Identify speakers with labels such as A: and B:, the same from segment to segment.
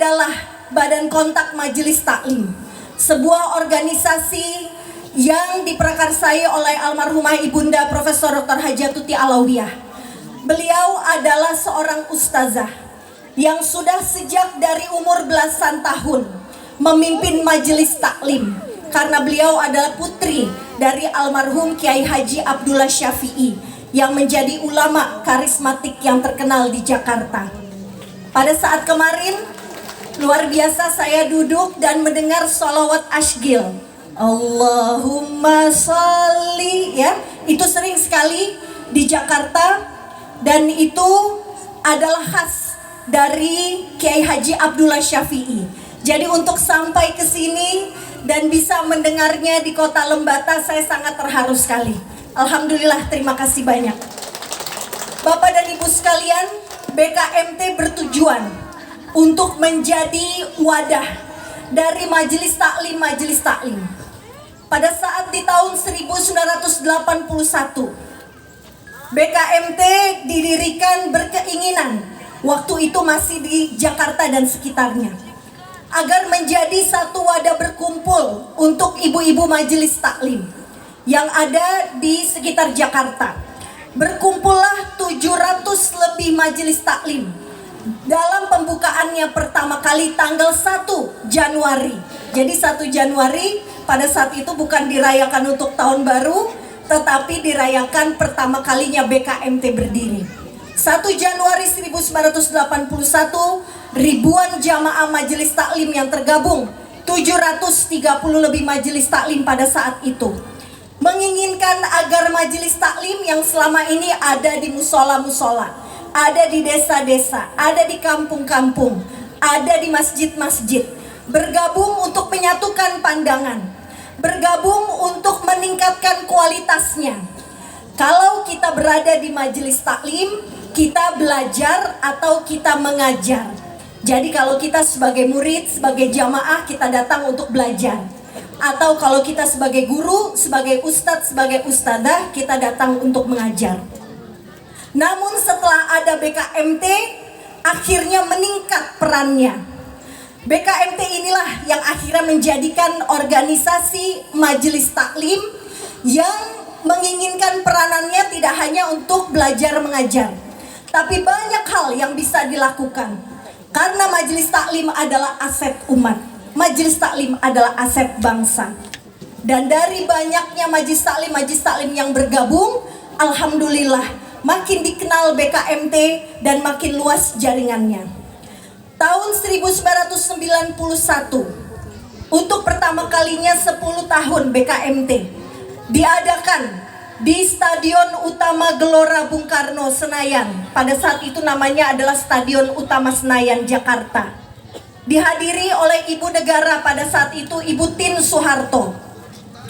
A: adalah Badan Kontak Majelis Taklim, sebuah organisasi yang diprakarsai oleh almarhumah Ibunda Profesor Dr. Hajatuti Alawiyah. Beliau adalah seorang ustazah yang sudah sejak dari umur belasan tahun memimpin majelis taklim, karena beliau adalah putri dari almarhum Kiai Haji Abdullah Syafi'i yang menjadi ulama karismatik yang terkenal di Jakarta. Pada saat kemarin, luar biasa saya duduk dan mendengar sholawat Ashgil, Allahumma sholli, ya, itu sering sekali di Jakarta, dan itu adalah khas dari Kiai Haji Abdullah Syafi'i. Jadi untuk sampai ke sini dan bisa mendengarnya di Kota Lembata, saya sangat terharu sekali. Alhamdulillah, terima kasih banyak. Bapak dan Ibu sekalian, BKMT bertujuan untuk menjadi wadah dari majelis taklim. Pada saat di tahun 1981, BKMT didirikan berkeinginan, waktu itu masih di Jakarta dan sekitarnya, agar menjadi satu wadah berkumpul untuk ibu-ibu majelis taklim yang ada di sekitar Jakarta. Berkumpullah 700 lebih majelis taklim dalam pembukaannya pertama kali tanggal 1 Januari. Jadi 1 Januari pada saat itu bukan dirayakan untuk tahun baru, tetapi dirayakan pertama kalinya BKMT berdiri. 1 Januari 1981, ribuan jamaah majelis taklim yang tergabung, 730 lebih majelis taklim pada saat itu, menginginkan agar majelis taklim yang selama ini ada di musola-musola, ada di desa-desa, ada di kampung-kampung, ada di masjid-masjid, bergabung untuk menyatukan pandangan, bergabung untuk meningkatkan kualitasnya. Kalau kita berada di majelis taklim, kita belajar atau kita mengajar. Jadi kalau kita sebagai murid, sebagai jamaah, kita datang untuk belajar. Atau kalau kita sebagai guru, sebagai ustadz, sebagai ustadzah, kita datang untuk mengajar. Namun setelah ada BKMT, akhirnya meningkat perannya. BKMT inilah yang akhirnya menjadikan organisasi majelis taklim yang menginginkan peranannya tidak hanya untuk belajar mengajar, tapi banyak hal yang bisa dilakukan. Karena majelis taklim adalah aset umat, majelis taklim adalah aset bangsa. Dan dari banyaknya majelis taklim yang bergabung, alhamdulillah makin dikenal BKMT dan makin luas jaringannya. Tahun 1991, untuk pertama kalinya 10 tahun BKMT diadakan di Stadion Utama Gelora Bung Karno Senayan. Pada saat itu namanya adalah Stadion Utama Senayan, Jakarta. Dihadiri oleh Ibu Negara pada saat itu, Ibu Tien Soeharto.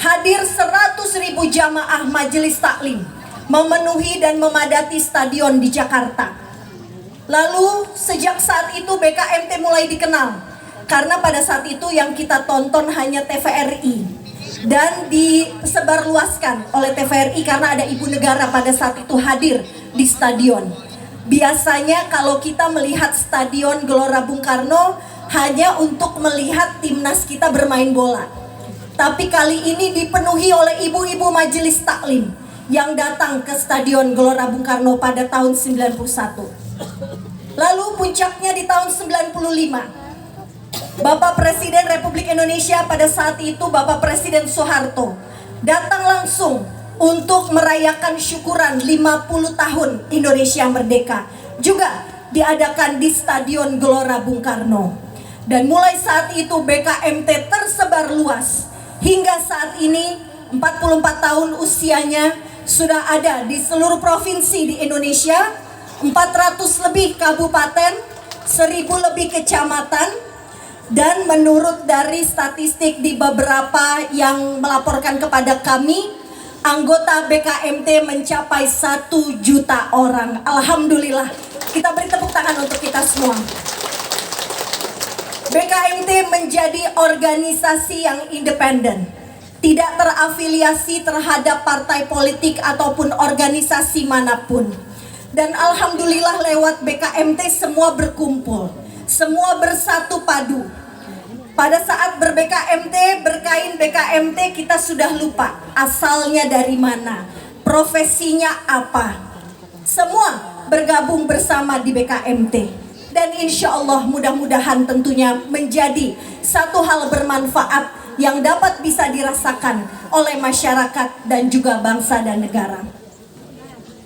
A: Hadir 100.000 jamaah majelis taklim, memenuhi dan memadati stadion di Jakarta. Lalu sejak saat itu BKMT mulai dikenal, karena pada saat itu yang kita tonton hanya TVRI dan disebarluaskan oleh TVRI karena ada Ibu Negara pada saat itu hadir di stadion. Biasanya kalau kita melihat Stadion Gelora Bung Karno hanya untuk melihat timnas kita bermain bola. Tapi kali ini dipenuhi oleh ibu-ibu majelis taklim yang datang ke Stadion Gelora Bung Karno pada tahun 91. Lalu puncaknya di tahun 95. Bapak Presiden Republik Indonesia pada saat itu, Bapak Presiden Soeharto, datang langsung untuk merayakan syukuran 50 tahun Indonesia Merdeka. Juga diadakan di Stadion Gelora Bung Karno. Dan mulai saat itu BKMT tersebar luas. Hingga saat ini 44 tahun usianya, sudah ada di seluruh provinsi di Indonesia, 400 lebih kabupaten, 1000 lebih kecamatan. Dan menurut dari statistik di beberapa yang melaporkan kepada kami, anggota BKMT mencapai 1 juta orang. Alhamdulillah, kita beri tepuk tangan untuk kita semua. BKMT menjadi organisasi yang independen, tidak terafiliasi terhadap partai politik ataupun organisasi manapun. Dan alhamdulillah lewat BKMT semua berkumpul. semua bersatu padu. Pada saat ber-BKMT, berkain BKMT, kita sudah lupa asalnya dari mana, profesinya apa. Semua bergabung bersama di BKMT. Dan insya Allah mudah-mudahan tentunya menjadi satu hal bermanfaat yang dapat bisa dirasakan oleh masyarakat dan juga bangsa dan negara.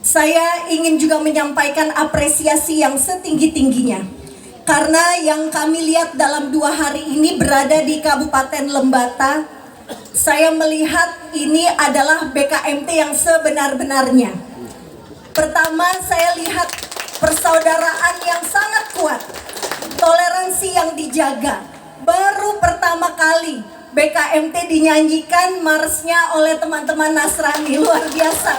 A: Saya ingin juga menyampaikan apresiasi yang setinggi-tingginya. Karena yang kami lihat dalam 2 hari ini berada di Kabupaten Lembata, saya melihat ini adalah BKMT yang sebenar-benarnya. Pertama, saya lihat persaudaraan yang sangat kuat, toleransi yang dijaga. Baru pertama kali BKMT dinyanyikan marsnya oleh teman-teman Nasrani, luar biasa.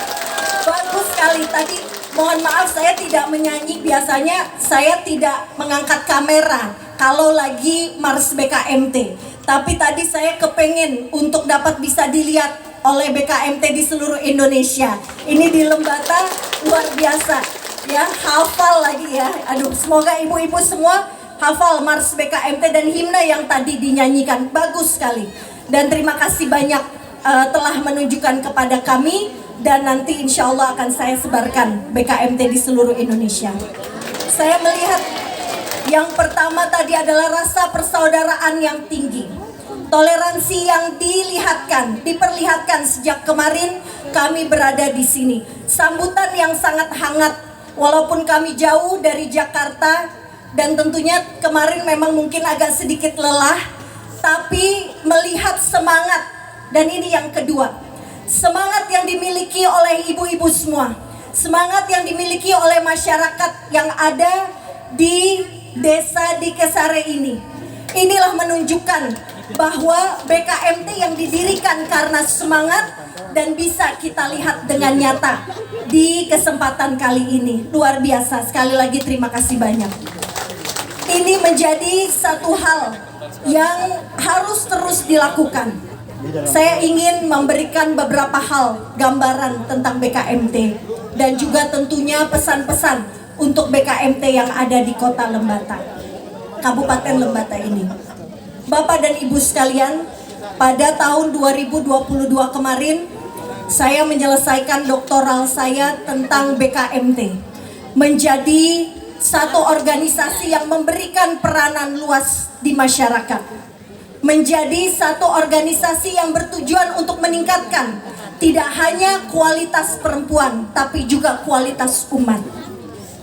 A: Bagus sekali. Tadi mohon maaf saya tidak menyanyi, biasanya saya tidak mengangkat kamera kalau lagi mars BKMT. Tapi tadi saya kepengen untuk dapat bisa dilihat oleh BKMT di seluruh Indonesia. Ini di Lembata luar biasa ya, hafal lagi ya. Aduh, semoga ibu-ibu semua hafal mars BKMT dan himne yang tadi dinyanyikan. Bagus sekali. Dan terima kasih banyak telah menunjukkan kepada kami. Dan nanti insya Allah akan saya sebarkan BKMT di seluruh Indonesia. Saya melihat yang pertama tadi adalah rasa persaudaraan yang tinggi, toleransi yang diperlihatkan sejak kemarin kami berada di sini. Sambutan yang sangat hangat, walaupun kami jauh dari Jakarta dan tentunya kemarin memang mungkin agak sedikit lelah, tapi melihat semangat. Dan ini yang kedua, semangat yang dimiliki oleh ibu-ibu semua, semangat yang dimiliki oleh masyarakat yang ada di desa di Kesare ini. Inilah menunjukkan bahwa BKMT yang didirikan karena semangat dan bisa kita lihat dengan nyata di kesempatan kali ini. Luar biasa, sekali lagi terima kasih banyak. Ini menjadi satu hal yang harus terus dilakukan. Saya ingin memberikan beberapa hal gambaran tentang BKMT dan juga tentunya pesan-pesan untuk BKMT yang ada di Kota Lembata, Kabupaten Lembata ini. Bapak dan Ibu sekalian, pada tahun 2022 kemarin saya menyelesaikan doktoral saya tentang BKMT, menjadi satu organisasi yang memberikan peranan luas di masyarakat, menjadi satu organisasi yang bertujuan untuk meningkatkan tidak hanya kualitas perempuan tapi juga kualitas umat.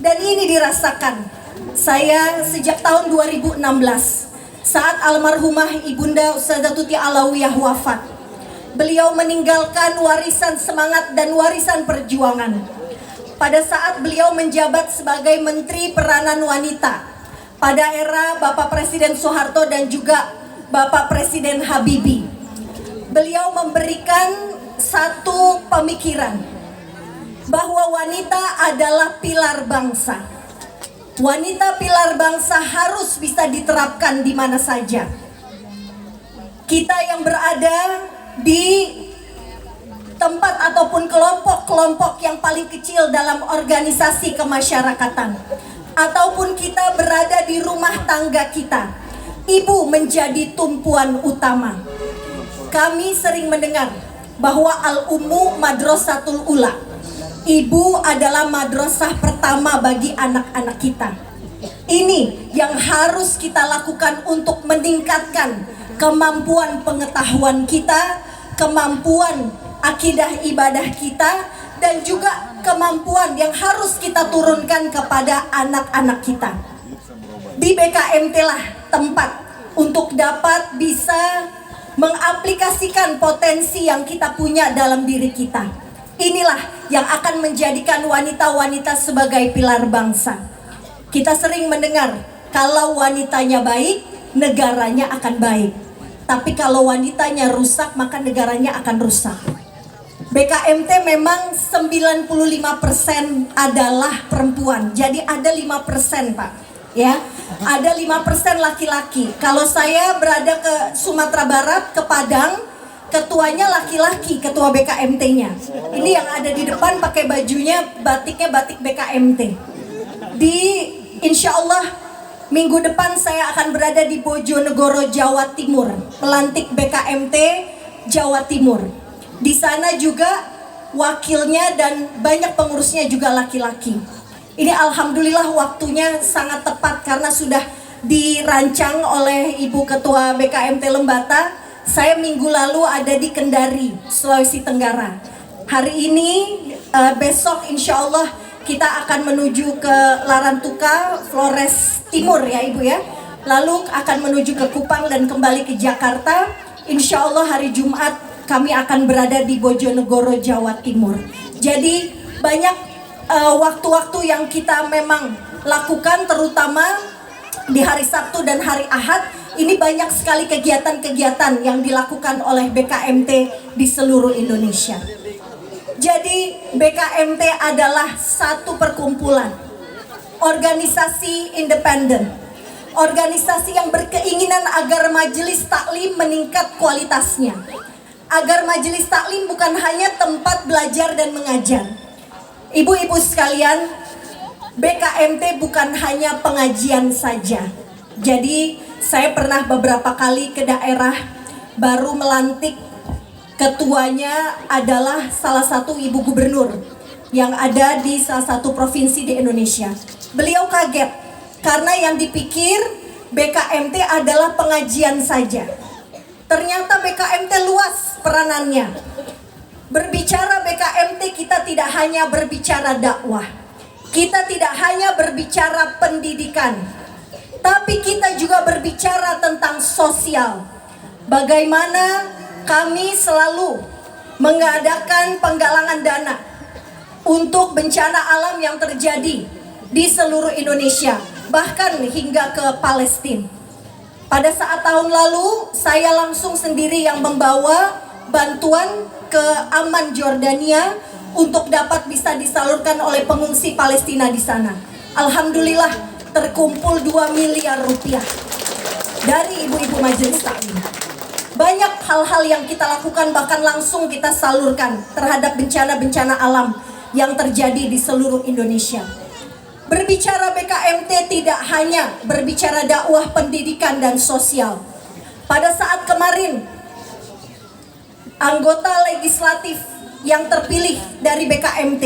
A: Dan ini dirasakan saya sejak tahun 2016 saat almarhumah Ibunda Ustazah Tuti Alawiyah wafat. Beliau meninggalkan warisan semangat dan warisan perjuangan. Pada saat beliau menjabat sebagai Menteri Peranan Wanita pada era Bapak Presiden Soeharto dan juga Bapak Presiden Habibie, beliau memberikan satu pemikiran bahwa wanita adalah pilar bangsa. Wanita pilar bangsa harus bisa diterapkan di mana saja. Kita yang berada di tempat ataupun kelompok-kelompok yang paling kecil dalam organisasi kemasyarakatan, ataupun kita berada di rumah tangga kita, ibu menjadi tumpuan utama. Kami sering mendengar bahwa Al-Ummu Madrasatul Ula, ibu adalah madrasah pertama bagi anak-anak kita. Ini yang harus kita lakukan untuk meningkatkan kemampuan pengetahuan kita, kemampuan akidah ibadah kita, dan juga kemampuan yang harus kita turunkan kepada anak-anak kita. Di BKMT lah tempat untuk dapat bisa mengaplikasikan potensi yang kita punya dalam diri kita. Inilah yang akan menjadikan wanita-wanita sebagai pilar bangsa. Kita sering mendengar, kalau wanitanya baik, negaranya akan baik. Tapi kalau wanitanya rusak, maka negaranya akan rusak. BKMT memang 95% adalah perempuan. Jadi ada 5%, Pak. Ya, ada 5% laki-laki. Kalau saya berada ke Sumatera Barat, ke Padang, ketuanya laki-laki, ketua BKMT-nya. Ini yang ada di depan pakai bajunya, batiknya batik BKMT. Insya Allah minggu depan saya akan berada di Bojonegoro, Jawa Timur, melantik BKMT Jawa Timur. Di sana juga wakilnya dan banyak pengurusnya juga laki-laki. Ini alhamdulillah waktunya sangat tepat karena sudah dirancang oleh Ibu Ketua BKMT Lembata. Saya minggu lalu ada di Kendari, Sulawesi Tenggara. Hari ini, besok insya Allah kita akan menuju ke Larantuka, Flores Timur ya Ibu ya. Lalu akan menuju ke Kupang dan kembali ke Jakarta. Insya Allah hari Jumat kami akan berada di Bojonegoro, Jawa Timur. Jadi banyak waktu-waktu yang kita memang lakukan, terutama di hari Sabtu dan hari Ahad. Ini banyak sekali kegiatan-kegiatan yang dilakukan oleh BKMT di seluruh Indonesia. Jadi BKMT adalah satu perkumpulan organisasi independen, organisasi yang berkeinginan agar majelis taklim meningkat kualitasnya, agar majelis taklim bukan hanya tempat belajar dan mengajar. Ibu-ibu sekalian, BKMT bukan hanya pengajian saja. Jadi saya pernah beberapa kali ke daerah, baru melantik ketuanya adalah salah satu ibu gubernur yang ada di salah satu provinsi di Indonesia. Beliau kaget karena yang dipikir BKMT adalah pengajian saja. Ternyata BKMT luas peranannya. Berbicara BKMT, kita tidak hanya berbicara dakwah, kita tidak hanya berbicara pendidikan, tapi kita juga berbicara tentang sosial. Bagaimana kami selalu mengadakan penggalangan dana untuk bencana alam yang terjadi di seluruh Indonesia, bahkan hingga ke Palestina. Pada saat tahun lalu, saya langsung sendiri yang membawa bantuan ke Amman, Jordania untuk dapat bisa disalurkan oleh pengungsi Palestina di sana. Alhamdulillah terkumpul 2 miliar rupiah dari ibu-ibu majelis taklim. Banyak hal-hal yang kita lakukan, bahkan langsung kita salurkan terhadap bencana-bencana alam yang terjadi di seluruh Indonesia. Berbicara BKMT tidak hanya berbicara dakwah, pendidikan, dan sosial. Pada saat kemarin, anggota legislatif yang terpilih dari BKMT,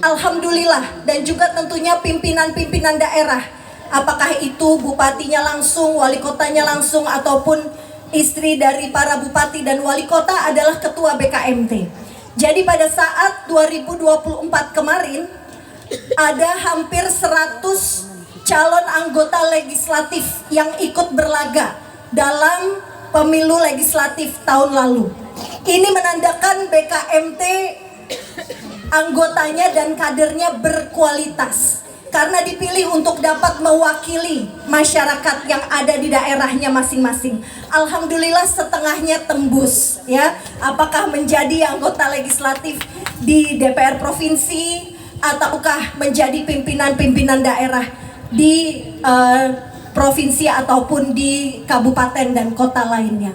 A: alhamdulillah, dan juga tentunya pimpinan-pimpinan daerah, apakah itu bupatinya langsung, wali kotanya langsung, ataupun istri dari para bupati dan wali kota adalah ketua BKMT. Jadi pada saat 2024 kemarin, ada hampir 100 calon anggota legislatif yang ikut berlaga dalam pemilu legislatif tahun lalu. Ini menandakan BKMT anggotanya dan kadernya berkualitas karena dipilih untuk dapat mewakili masyarakat yang ada di daerahnya masing-masing. Alhamdulillah setengahnya tembus ya. Apakah menjadi anggota legislatif di DPR provinsi ataukah menjadi pimpinan-pimpinan daerah di provinsi ataupun di kabupaten dan kota lainnya.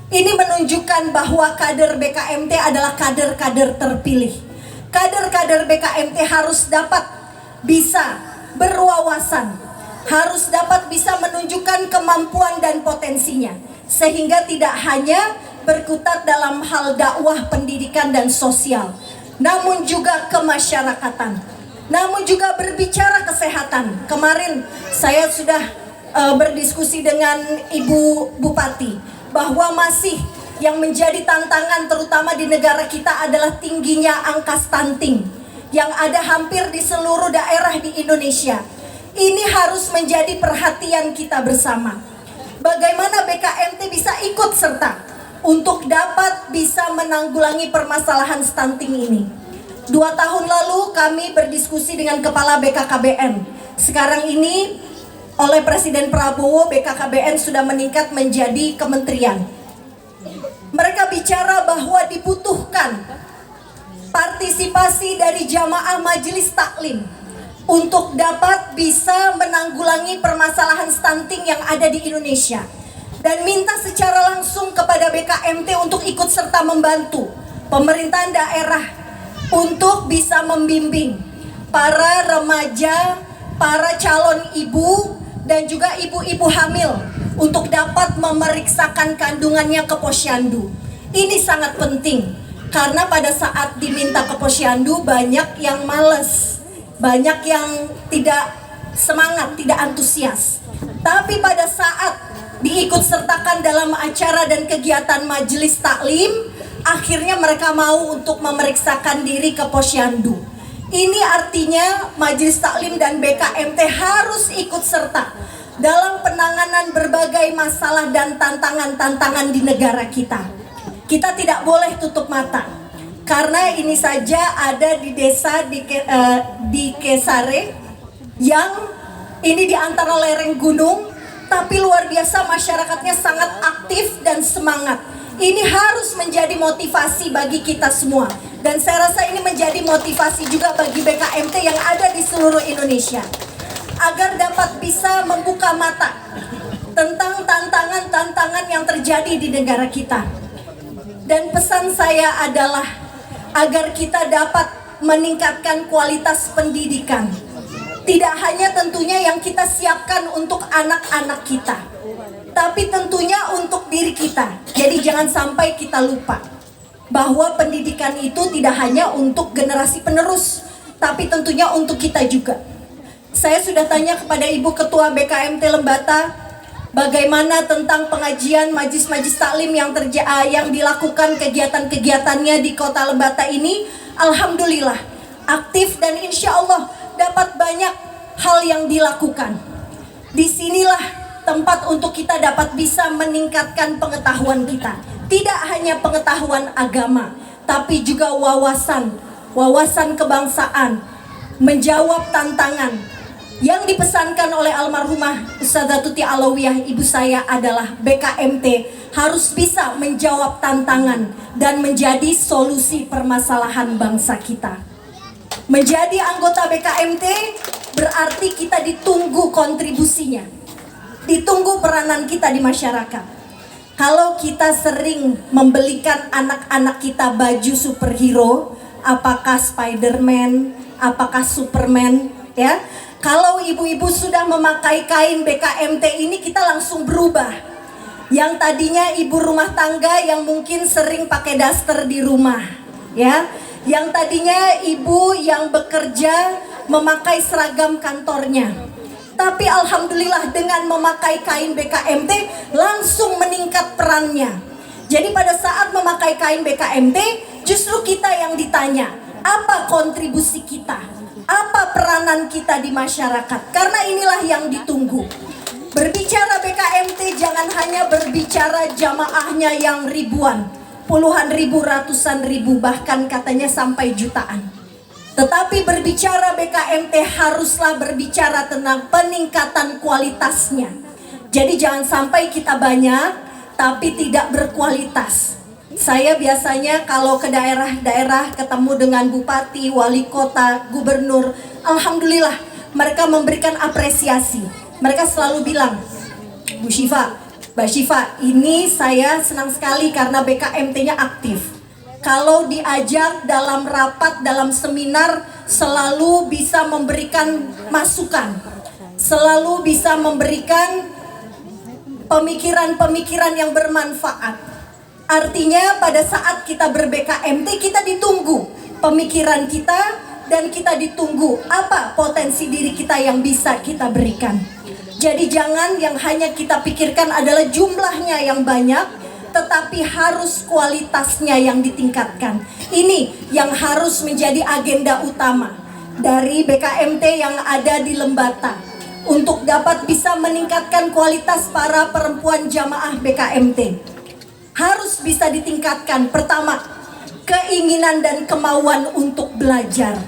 A: Ini menunjukkan bahwa kader BKMT adalah kader-kader terpilih. Kader-kader BKMT harus dapat bisa berwawasan, harus dapat bisa menunjukkan kemampuan dan potensinya, sehingga tidak hanya berkutat dalam hal dakwah, pendidikan, dan sosial, namun juga kemasyarakatan, namun juga berbicara kesehatan. Kemarin saya sudah berdiskusi dengan Ibu Bupati bahwa masih yang menjadi tantangan terutama di negara kita adalah tingginya angka stunting yang ada hampir di seluruh daerah di Indonesia. Ini harus menjadi perhatian kita bersama. Bagaimana BKMT bisa ikut serta untuk dapat bisa menanggulangi permasalahan stunting ini. 2 tahun lalu kami berdiskusi dengan Kepala BKKBN. Sekarang ini oleh Presiden Prabowo, BKKBN sudah meningkat menjadi kementerian. Mereka bicara bahwa dibutuhkan partisipasi dari jamaah majelis taklim untuk dapat bisa menanggulangi permasalahan stunting yang ada di Indonesia, dan minta secara langsung kepada BKMT untuk ikut serta membantu pemerintahan daerah untuk bisa membimbing para remaja, para calon ibu, dan juga ibu-ibu hamil untuk dapat memeriksakan kandungannya ke posyandu. Ini sangat penting karena pada saat diminta ke posyandu banyak yang males, banyak yang tidak semangat, tidak antusias. Tapi pada saat diikut sertakan dalam acara dan kegiatan majelis taklim, akhirnya mereka mau untuk memeriksakan diri ke posyandu. Ini artinya majelis taklim dan BKMT harus ikut serta dalam penanganan berbagai masalah dan tantangan-tantangan di negara kita. Kita tidak boleh tutup mata, karena ini saja ada di desa di Kesare yang ini di antara lereng gunung, tapi luar biasa masyarakatnya sangat aktif dan semangat. Ini harus menjadi motivasi bagi kita semua, dan saya rasa ini menjadi motivasi juga bagi BKMT yang ada di seluruh Indonesia, agar dapat bisa membuka mata tentang tantangan-tantangan yang terjadi di negara kita. Dan pesan saya adalah agar kita dapat meningkatkan kualitas pendidikan. Tidak hanya tentunya yang kita siapkan untuk anak-anak kita, tapi tentunya untuk diri kita. Jadi jangan sampai kita lupa bahwa pendidikan itu tidak hanya untuk generasi penerus, tapi tentunya untuk kita juga. Saya sudah tanya kepada Ibu Ketua BKMT Lembata, bagaimana tentang pengajian majlis-majlis taklim yang dilakukan kegiatan-kegiatannya di Kota Lembata ini. Alhamdulillah aktif dan insya Allah dapat banyak hal yang dilakukan. Disinilah tempat untuk kita dapat bisa meningkatkan pengetahuan kita. Tidak hanya pengetahuan agama, tapi juga wawasan kebangsaan, menjawab tantangan. Yang dipesankan oleh almarhumah Ustazah Tuti Alawiyah, ibu saya, adalah BKMT harus bisa menjawab tantangan dan menjadi solusi permasalahan bangsa kita. Menjadi anggota BKMT berarti kita ditunggu kontribusinya, ditunggu peranan kita di masyarakat. Kalau kita sering membelikan anak-anak kita baju superhero, apakah Spiderman, apakah Superman, ya. Kalau ibu-ibu sudah memakai kain BKMT ini, kita langsung berubah. Yang tadinya ibu rumah tangga yang mungkin sering pakai daster di rumah, ya. Yang tadinya ibu yang bekerja memakai seragam kantornya, tapi alhamdulillah dengan memakai kain BKMT langsung meningkat perannya. Jadi pada saat memakai kain BKMT, justru kita yang ditanya, apa kontribusi kita, apa peranan kita di masyarakat, karena inilah yang ditunggu. Berbicara BKMT jangan hanya berbicara jamaahnya yang ribuan, puluhan ribu, ratusan ribu, bahkan katanya sampai jutaan. Tetapi berbicara BKMT haruslah berbicara tentang peningkatan kualitasnya. Jadi jangan sampai kita banyak tapi tidak berkualitas. Saya biasanya kalau ke daerah-daerah ketemu dengan bupati, wali kota, gubernur, alhamdulillah mereka memberikan apresiasi. Mereka selalu bilang, Bu Syifa, Mbak Syifa, ini saya senang sekali karena BKMT-nya aktif. Kalau diajak dalam rapat, dalam seminar, selalu bisa memberikan masukan, selalu bisa memberikan pemikiran-pemikiran yang bermanfaat. Artinya pada saat kita ber-BKMT, kita ditunggu pemikiran kita, dan kita ditunggu apa potensi diri kita yang bisa kita berikan. Jadi jangan yang hanya kita pikirkan adalah jumlahnya yang banyak, tetapi harus kualitasnya yang ditingkatkan. Ini yang harus menjadi agenda utama dari BKMT yang ada di Lembata, untuk dapat bisa meningkatkan kualitas para perempuan jamaah BKMT. Harus bisa ditingkatkan. Pertama, keinginan dan kemauan untuk belajar.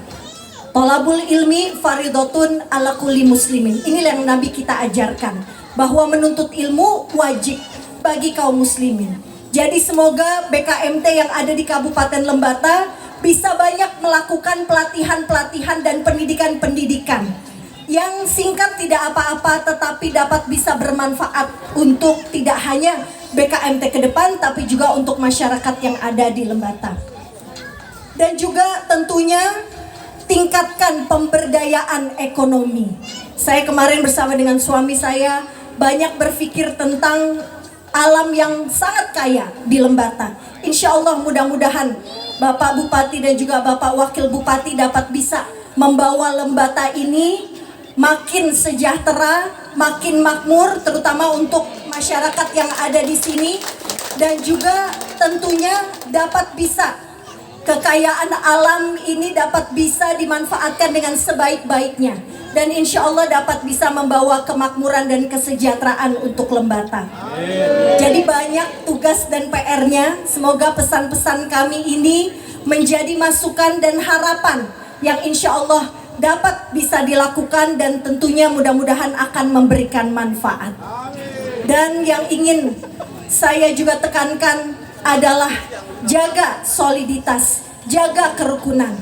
A: Tolabul ilmi faridotun ala kulli muslimin. Inilah yang Nabi kita ajarkan, bahwa menuntut ilmu wajib bagi kaum muslimin. Jadi semoga BKMT yang ada di Kabupaten Lembata bisa banyak melakukan pelatihan-pelatihan dan pendidikan-pendidikan yang singkat, tidak apa-apa, tetapi dapat bisa bermanfaat untuk tidak hanya BKMT ke depan, tapi juga untuk masyarakat yang ada di Lembata. Dan juga tentunya tingkatkan pemberdayaan ekonomi. Saya kemarin bersama dengan suami saya banyak berpikir tentang alam yang sangat kaya di Lembata. Insya Allah mudah-mudahan Bapak Bupati dan juga Bapak Wakil Bupati dapat bisa membawa Lembata ini makin sejahtera, makin makmur, terutama untuk masyarakat yang ada di sini, dan juga tentunya dapat bisa kekayaan alam ini dapat bisa dimanfaatkan dengan sebaik-baiknya, dan insya Allah dapat bisa membawa kemakmuran dan kesejahteraan untuk Lembata. Jadi banyak tugas dan PR-nya. Semoga pesan-pesan kami ini menjadi masukan dan harapan yang insya Allah dapat bisa dilakukan dan tentunya mudah-mudahan akan memberikan manfaat. Dan yang ingin saya juga tekankan adalah jaga soliditas, jaga kerukunan.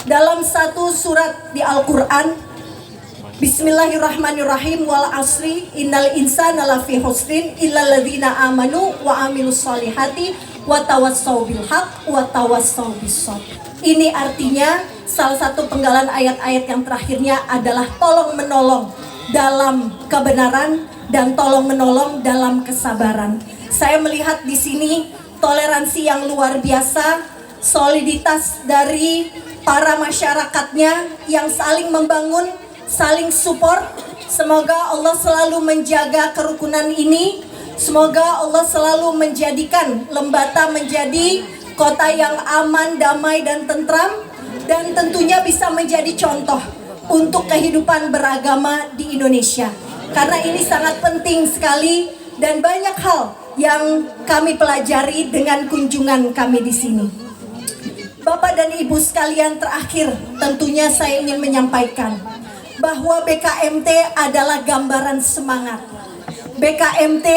A: Dalam satu surat di Al-Quran, Bismillahirrahmanirrahim, wal asri innal insana lafi husrin illal ladzina amanu wa amilus solihati wa tawassau bil haq wa tawassau bis sabr. Ini artinya salah satu penggalan ayat-ayat yang terakhirnya adalah tolong menolong dalam kebenaran dan tolong menolong dalam kesabaran. Saya melihat di sini toleransi yang luar biasa, soliditas dari para masyarakatnya yang saling membangun, saling support. Semoga Allah selalu menjaga kerukunan ini. Semoga Allah selalu menjadikan Lembata menjadi kota yang aman, damai, dan tentram, dan tentunya bisa menjadi contoh untuk kehidupan beragama di Indonesia. Karena ini sangat penting sekali dan banyak hal yang kami pelajari dengan kunjungan kami di sini. Bapak dan Ibu sekalian, terakhir tentunya saya ingin menyampaikan bahwa BKMT adalah gambaran semangat. BKMT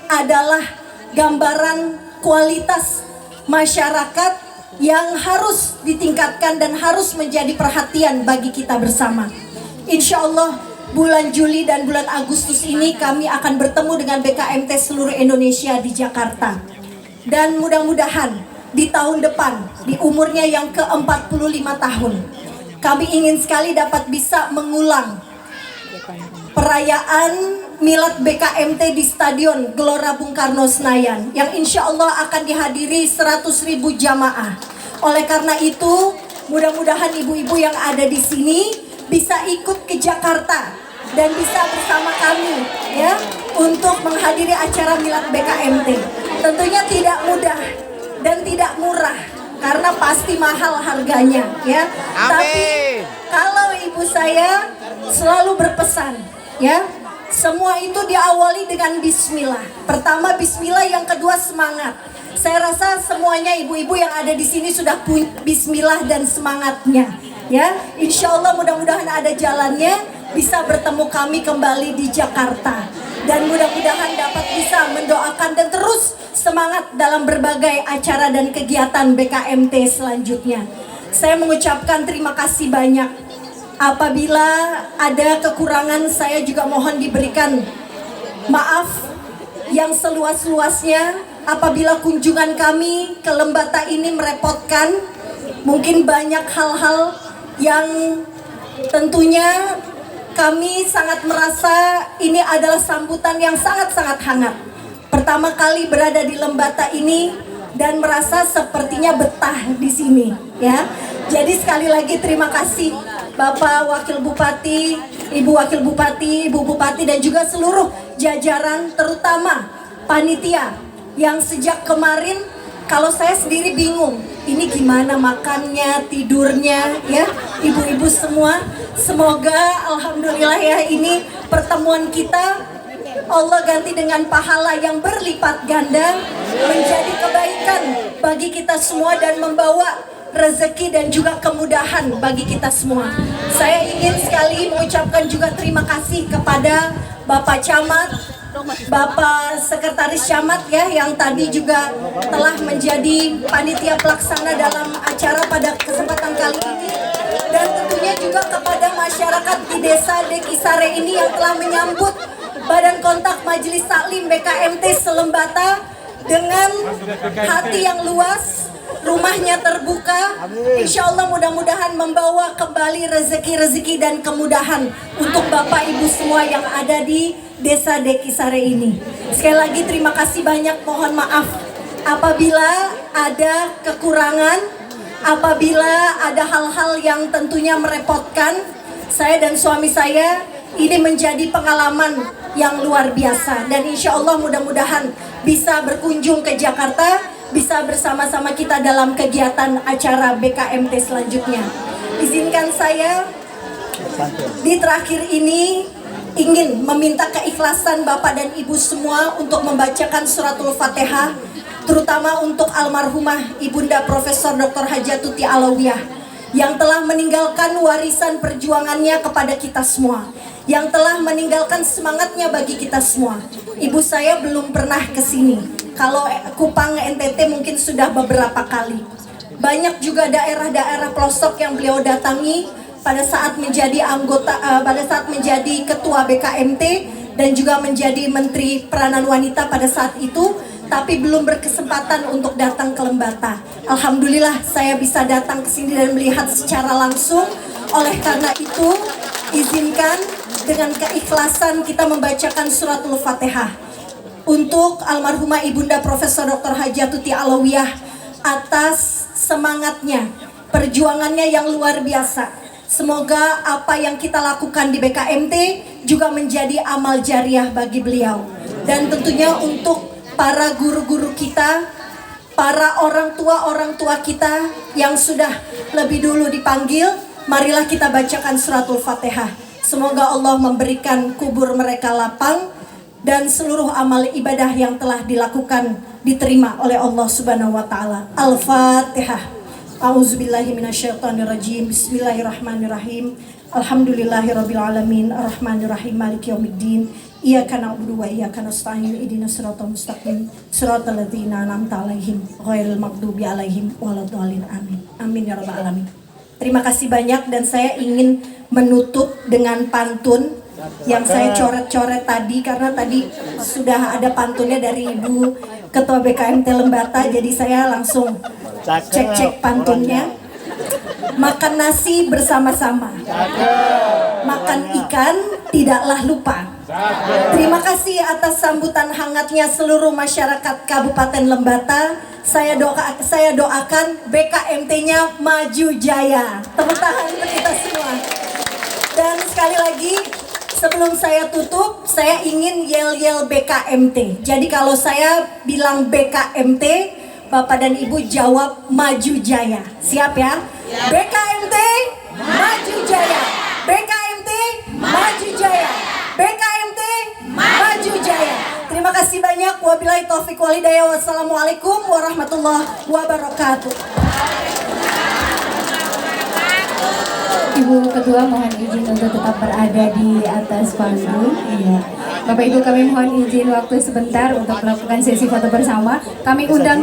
A: adalah gambaran kualitas masyarakat yang harus ditingkatkan dan harus menjadi perhatian bagi kita bersama. Insya Allah bulan Juli dan bulan Agustus ini kami akan bertemu dengan BKMT seluruh Indonesia di Jakarta. Dan mudah-mudahan di tahun depan, di umurnya yang ke-45 tahun, kami ingin sekali dapat bisa mengulang perayaan milad BKMT di Stadion Gelora Bung Karno Senayan, yang insya Allah akan dihadiri 100.000 jamaah. Oleh karena itu, mudah-mudahan ibu-ibu yang ada di sini bisa ikut ke Jakarta dan bisa bersama kami ya untuk menghadiri acara milad BKMT. Tentunya tidak mudah dan tidak murah karena pasti mahal harganya ya.
B: Amin.
A: Tapi kalau ibu saya selalu berpesan ya, semua itu diawali dengan bismillah. Pertama bismillah, yang kedua semangat. Saya rasa semuanya ibu-ibu yang ada di sini sudah punya bismillah dan semangatnya. Ya, insya Allah mudah-mudahan ada jalannya bisa bertemu kami kembali di Jakarta, dan mudah-mudahan dapat bisa mendoakan dan terus semangat dalam berbagai acara dan kegiatan BKMT selanjutnya. Saya mengucapkan terima kasih banyak. Apabila ada kekurangan, saya juga mohon diberikan maaf yang seluas-luasnya. Apabila kunjungan kami ke Lembata ini merepotkan, mungkin banyak hal-hal yang tentunya kami sangat merasa ini adalah sambutan yang sangat-sangat hangat. Pertama kali berada di Lembata ini dan merasa sepertinya betah di sini ya. Jadi sekali lagi terima kasih Bapak Wakil Bupati, Ibu Wakil Bupati, Ibu Bupati, dan juga seluruh jajaran, terutama panitia yang sejak kemarin kalau saya sendiri bingung ini gimana makannya, tidurnya ya, ibu-ibu semua. Semoga alhamdulillah ya, ini pertemuan kita Allah ganti dengan pahala yang berlipat ganda, menjadi kebaikan bagi kita semua dan membawa rezeki dan juga kemudahan bagi kita semua. Saya ingin sekali mengucapkan juga terima kasih kepada Bapak Camat, Bapak Sekretaris Camat ya, yang tadi juga telah menjadi panitia pelaksana dalam acara pada kesempatan kali ini, dan tentunya juga kepada masyarakat di Desa Dekisare ini yang telah menyambut Badan Kontak Majelis Taklim BKMT Selembata dengan hati yang luas, rumahnya terbuka. Insya Allah mudah-mudahan membawa kembali rezeki-rezeki dan kemudahan untuk Bapak Ibu semua yang ada di Desa Dekisare ini. Sekali lagi terima kasih banyak, mohon maaf apabila ada kekurangan, apabila ada hal-hal yang tentunya merepotkan. Saya dan suami saya, ini menjadi pengalaman yang luar biasa. Dan insya Allah mudah-mudahan bisa berkunjung ke Jakarta, bisa bersama-sama kita dalam kegiatan acara BKMT selanjutnya. Izinkan saya di terakhir ini ingin meminta keikhlasan Bapak dan Ibu semua untuk membacakan suratul Fatihah, terutama untuk almarhumah Ibunda Profesor Dr. Hajatuti Alawiyah yang telah meninggalkan warisan perjuangannya kepada kita semua, yang telah meninggalkan semangatnya bagi kita semua. Ibu saya belum pernah ke sini. Kalau Kupang NTT mungkin sudah beberapa kali. Banyak juga daerah-daerah pelosok yang beliau datangi pada saat menjadi pada saat menjadi ketua BKMT dan juga menjadi Menteri Peranan Wanita pada saat itu, tapi belum berkesempatan untuk datang ke Lembata. Alhamdulillah saya bisa datang ke sini dan melihat secara langsung. Oleh karena itu, izinkan dengan keikhlasan kita membacakan suratul Fatihah untuk almarhumah Ibunda Profesor Dr. Hajatuti Alawiyah atas semangatnya, perjuangannya yang luar biasa. Semoga apa yang kita lakukan di BKMT juga menjadi amal jariah bagi beliau. Dan tentunya untuk para guru-guru kita, para orang tua kita yang sudah lebih dulu dipanggil, marilah kita bacakan suratul Fatihah. Semoga Allah memberikan kubur mereka lapang dan seluruh amal ibadah yang telah dilakukan diterima oleh Allah Subhanahu wa taala. Al-Fatihah. A'udzubillahi minasyaitonirrajim. Bismillahirrahmanirrahim. Alhamdulillahirabbil alamin, arrahmanirrahim, maliki yaumiddin. Iyyaka na'budu wa iyyaka nasta'in. Ihdinas siratal mustaqim, siratal ladzina an'amta 'alaihim ghairil maghdubi 'alaihim waladdallin. Amin. Amin ya rabbal alamin. Terima kasih banyak dan saya ingin menutup dengan pantun yang saya coret-coret tadi karena tadi sudah ada pantunnya dari Ibu Ketua BKMT Lembata, jadi saya langsung cek pantunnya. Makan nasi bersama-sama, makan ikan tidaklah lupa. Terima kasih atas sambutan hangatnya seluruh masyarakat Kabupaten Lembata. Saya doakan BKMT-nya maju jaya. Tepuk tangan untuk kita semua. Dan sekali lagi, sebelum saya tutup, saya ingin yel-yel BKMT. Jadi kalau saya bilang BKMT, Bapak dan Ibu jawab maju jaya. Siap ya? BKMT maju jaya. BKMT maju jaya. BKMT maju jaya. Terima kasih banyak. Wabillahi taufiq wal hidayah. Wassalamualaikum warahmatullahi wabarakatuh.
B: Ibu Ketua mohon izin untuk tetap berada di atas panggung. Iya. Bapak Ibu kami mohon izin waktu sebentar untuk melakukan sesi foto bersama. Kami undang